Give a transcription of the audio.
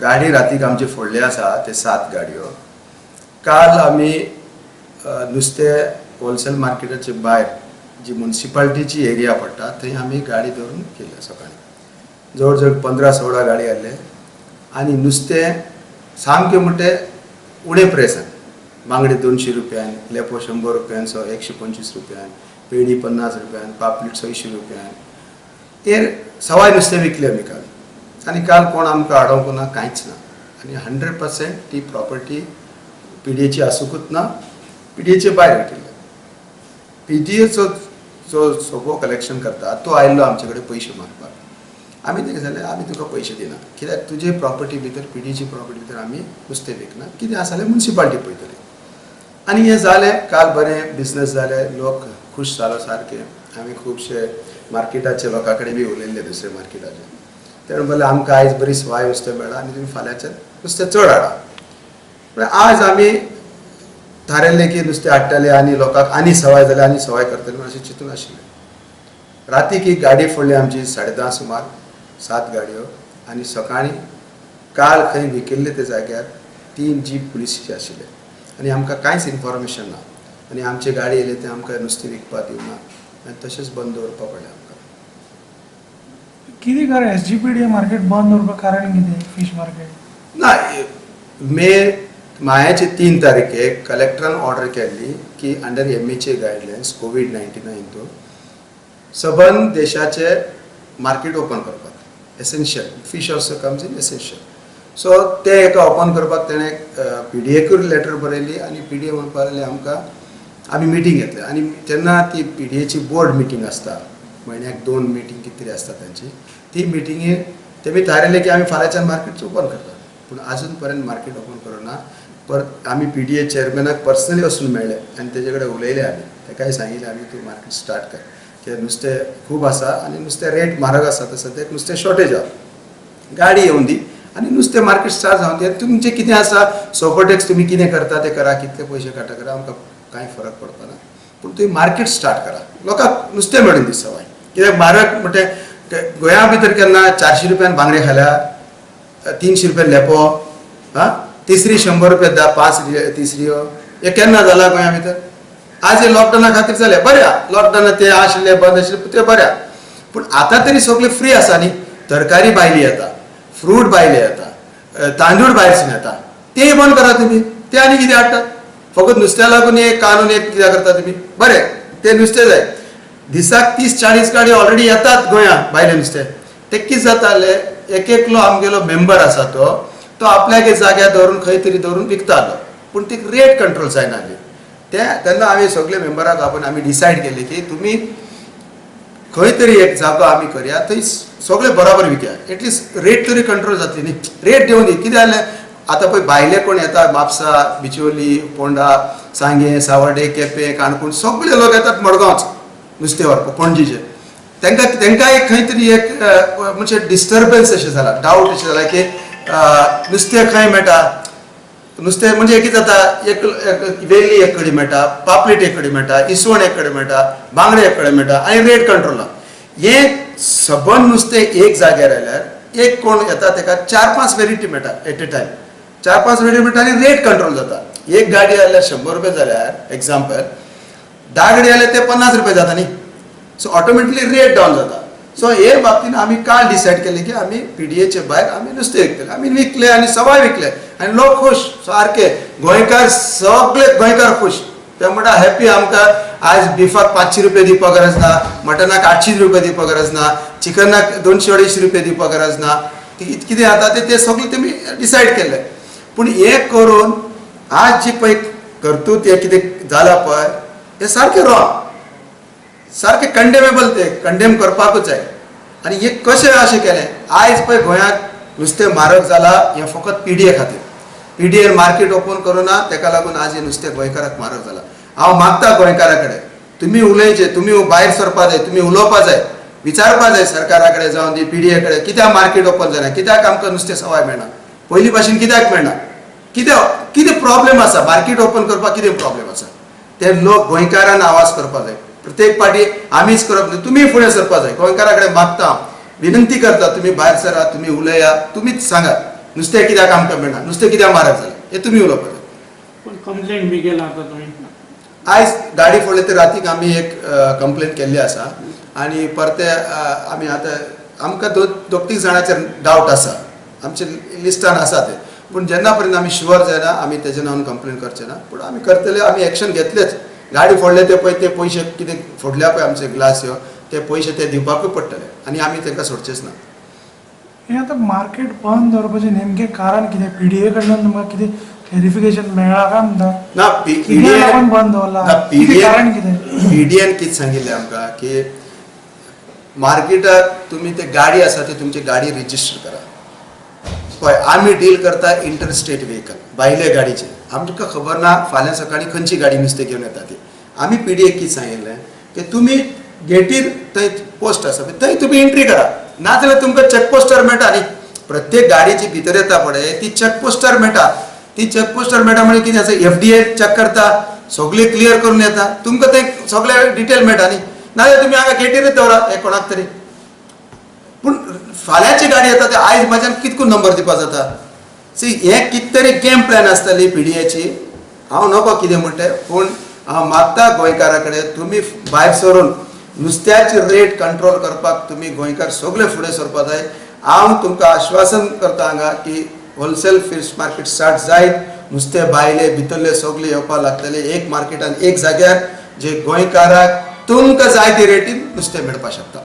गाडी रातीक आमचे फोडले आसा ते 7 गाडयो. काल आमी नुस्तें होलसेल मार्केटाचे भायर जी म्युनिसिपालिटीची एरिया पडटा थंय आमी गाडी धरून केल्या सकाळी. जवळ जवळ 15-16 गाडी आसले आनी नुस्तें सामकें म्हणटे उणे प्रेसान. बांगडे 200 रुपयान, लेपो 100 रुपयान, 125 रुपयान, पेडी 50 रुपयान, पापलेट 600 रुपयान हे सवाय नुस्तें विकलें आमी काल. आनी काल कोण आमकां आडोवंक ना, कांयच ना. आनी 100% ती प्रॉपर्टी पीडीएची आसूंकूच ना, पीडीएचे भायर विकली. पीडीएचो जो सगळो कलेक्शन करता तो आयिल्लो आमचे कडेन पयशे मागपाक. आमी तेका सांगलें आमी तुका पयशे दिना, कित्याक तुजे प्रॉपर्टी भितर पीडीएची प्रॉपर्टी भितर आमी नुस्तें विकना. कितें आसा जाल्यार म्युनिसिपालिटी पळयतली. आनी हें जालें. काल बरें बिजनस जालें, लोक खूश जालो सारके. आमी खुबशे मार्केटाचे लोकां कडेन बी उलयल्ले दुसरे मार्केटाचे. ते म्हणले आमकां आयज बरी सवाय नुस्तें मेळ्ळा आनी तुमी फाल्यांच्यान नुस्तें चड हाडा. पण आज आमी थारायल्लें की नुस्तें हाडटले आनी लोकांक आनी सवाय जाल्यार आनी सवाय करतले म्हण अशें चिंतून आशिल्लें. रातीक एक गाडी फोडली आमची 10:30 सुमार, 7 गाडयो. आनी सकाळीं काल खंय विकिल्ले ते जाग्यार 3 जीप पुलिसचे आशिल्ले आनी आमकां कांयच इन्फॉर्मेशन ना. आनी आमचे गाडी येयले ते आमकां नुस्तें विकपाक दिवना आनी तशेंच बंद दवरपा पडलें आमकां. कितें कारण एसजीपीडी मार्केट बंद दवरपाक कारण कितें? फिश मार्केट ना, मायाचे 3 तारखेक कलेक्टरान ऑर्डर केल्ली की अंडर एमएचे गायडलायन्स कोविड-19 हितून सबंद देशाचे मार्केट ओपन करपाक essential. Fish also comes in essential. So ते एका ओपन करपाक तेणें पीडीएकूय लेटर बरयली आनी पीडीए म्हणपाक लागले आमकां आमी मिटींग घेतले. आनी तेन्ना ती पीडीएची बोर्ड मिटींग आसता, म्हयन्याक 2 मिटींग कितें तरी आसता तांची. ती मिटींगेर तेमी थारायलें की आमी फाल्यांच्यान मार्केट ओपन करता. पूण आजून पर्यंत मार्केट ओपन करूना. परत आमी पीडीए चेअरमॅनाक पर्सनली वचून मेळ्ळे आनी तेजे कडेन उलयले. आमी ताकाय सांगिल्लें आमी तूं मार्केट स्टार्ट कर, कित्याक नुस्तें खूब आसा आनी नुस्तें रेट म्हारग आसा. तर सद्याक नुस्तें शॉर्टेज आहा. गाडी येवन दी आनी नुस्तें मार्केट स्टार्ट जावन दी. तुमचें कितें आसा सोफोटेक्स तुमी कितें करता तें करा, कितले पयशे काडटा करा, आमकां कांय फरक पडपाना. पूण तुमी मार्केट स्टार्ट करा, लोकांक नुस्तें मेळून दी सवाय. कित्याक म्हारग म्हणटे गोंया भितर केन्ना 400 रुपयान बांगडे खाल्या, 300 रुपयान लेपो, तिसरी 100 रुपया दा 5 तिसऱ्यो. हे केन्ना जाला गोंया भितर? आज हे लॉकडावना खातीर जालें बऱ्या. लॉकडावना ते आशिल्ले बंद आशिल्ले ते बऱ्या. पूण आतां तरी सगळें फ्री आसा न्ही. तरकारी भायली येता, फ्रूट भायले येता, तांदूळ भायरसून येता. ते बंद करा तुमी. ते आनी कितें हाडटात? फकत नुस्त्या लागून एक कानून एक कितें करता तुमी? बरें, ते नुस्तें जाय. दिसाक 30-40 गाडी ऑलरेडी येतात गोंया भायले नुस्तें. ते कितें जातालें, एक एकलो आमगेलो मेंबर आसा तो आपल्याक एक जाग्यार दवरून खंय तरी दवरून विकतालो. पूण ती रेट कंट्रोल जायनाहली. तेन्ना आमी सगळे मेंबराक आपोवन आमी डिसायड केलें की तुमी खंय तरी एक जागो आमी करया, थंय सगळें बरोबर विकया. एटलिस्ट रेट तरी कंट्रोल जातली न्ही. रेट देंवन दी. कितें जालें आतां पळय भायले कोण येता, म्हापसा, बिचोली, पोंडा, सांगे, सावर्डे, केपें, काणकोण सगळे लोक येतात मडगांवच नुस्तें व्हरपाक पणजीचे. तांकां एक खंय तरी एक म्हणजे डिस्टर्बन्स अशें जाला, डावट अशें जाला की नुस्तें खंय मेळटा. नुस्तें म्हणजे कितें जाता, एक वेल्ली एक कडेन मेळटा, पापलेट एक कडेन मेळटा, इसवण एक कडेन मेळटा, बांगडे एक कडेन मेळटा आनी रेट कंट्रोल ना. हें सबंद नुस्तें एक जाग्यार आयल्यार एक कोण येता ताका 4-5 वेरिटी मेळटा एट ए टायम. 4-5 वेरिटी मेळटा आनी रेट कंट्रोल जाता. एक गाडी आयल्यार 100 रुपया जाल्यार एक्झाम्पल 10 गाडी आयल्यार ते 50 रुपया जाता न्ही. सो ऑटोमॅटिकली रेट डावन जाता. सो हे बाबतीन आमी काल डिसायड केलें की आमी पीडीएचे भायर आमी नुस्तें विकतले. आमी विकले आनी सवाय विकले आनी लोक खूश सारके. गोंयकार सगळे गोंयकार खूश. ते म्हणटा हॅपी. आमकां आज बिफाक 500 रुपया दिवपाक गरज ना, मटनाक 800 रुपया दिवपाक गरज ना, चिकनाक 200-250 रुपया दिवपाक गरज ना. कितें जाता ते सगळें तेमी डिसायड केलें. पूण हें करून आज जी पळय कर्तूत हे कितें जाला पळय हें सारकें रॉंग, सारकें कंडेमेबल. ते कंडेम करपाकूच जाय. आनी हे कशें अशें केलें? आयज पळय गोंयांत नुस्तें म्हारग जाला हें फकत पीडीए खातीर. पीडीएर मार्केट ओपन करूना ताका लागून आज हें नुस्तें गोंयकाराक म्हारग जाला. हांव मागता गोंयकारा कडेन तुमी उलयचें, तुमी भायर सरपा जाय, तुमी उलोवपा जाय, विचारपा जाय सरकारा कडेन जावं दी पीडीए कडेन कित्याक मार्केट ओपन जायना, कित्याक आमकां नुस्तें सवाय मेळना, पयलीं भाशेन कित्याक मेळना, कितें प्रॉब्लेम आसा, मार्केट ओपन करपाक कितें प्रॉब्लेम आसा ते लोक गोंयकारान आवाज करपा जाय. प्रत्येक पाटी आमीच करप न्ही, तुमी फुडें सरपा जाय. गोंयकारा कडेन मागता, विनंती करता, तुमी भायर सरा, तुमी उलया, तुमीच सांगात नुस्तें कित्याक आमकां मेळना, नुस्तें कित्याक म्हारग जालें, हें तुमी उलोवपाक जाय. पण कंप्लेंट बी केला आता तुम्ही. आयज गाडी फोडले ते रातीक आमी एक कंप्लेंट केल्ली आसा आनी परते आमी आतां आमकां दोग तीग जाणांचेर डावट आसा, आमचे लिस्टान आसा ते, पूण जेन्ना पर्यंत आमी शुअर जायना आमी तेजे नांवान कंप्लेंट करचे ना. पूण आमी करतले, आमी एक्शन घेतलेच. गाडी फोडले ते पळय ते पयशे कितें फोडल्या पळय आमचे ग्लास ह्यो ते पयशे ते दिवपाकूच पडटले आनी आमी तांकां सोडचेच ना. हे आता मार्केट बंद दवरपाचें नेमकें कारण कितें? PDA कडल्यान तुमकां कितें क्लॅरिफिकेशन मेळ्ळां काय म्हणटा? ना कित्याक लागून बंद दवरला? कितें कारण कितें? पीडीएन कितें सांगिल्लें आमकां की मार्केटाक तुमी ते गाडी आसा ती तुमची गाडी रिजिस्टर करा. पळय आमी डील करता इंटरस्टेट व्हेकल, भायले गाडीचे. आमकां खबर ना फाल्यां सकाळीं खंयची गाडी नुस्तें घेवन येता ती. आमी पीडीए कितें सांगिल्लें की तुमी गेटीर थंय पोस्ट आसा थंय तुमी एंट्री करा, नाजाल्यार तुमकां चॅकपोस्टार मेळटा न्ही. प्रत्येक गाडीची भितर येता पळय ती चॅकपोस्टार मेळटा. ती चॅकपोस्टार मेळटा म्हणजे कितें आसा, FDA चॅक करता, सगळें क्लियर करून येता, तुमकां तें सगळें डिटेल मेळटा न्ही. नाजाल्यार तुमी हांगा गेटीरच दवरा हे कोणाक तरी. पूण फाल्यांची गाडी येता ते आयज म्हाज्यान कितको नंबर दिवपाक जाता? सी हें कितें तरी गेम प्लॅन आसतली पीडीएची. हांव नकळो कितें म्हणटा, पूण हांव मागता गोंयकारा कडेन तुमी भायर सरून नुस्त्याची रेट कंट्रोल करपाक तुमी गोंयकार सगळे फुडें सरपाक जाय. हांव तुमकां आश्वासन करता हांगा की होलसेल फिश मार्केट स्टार्ट जायत, नुस्तें भायले भितरले सगळे येवपाक लागतले एक मार्केटान एक जाग्यार जे गोंयकाराक तुमकां जाय ते रेटीन नुस्तें मेळपाक शकता.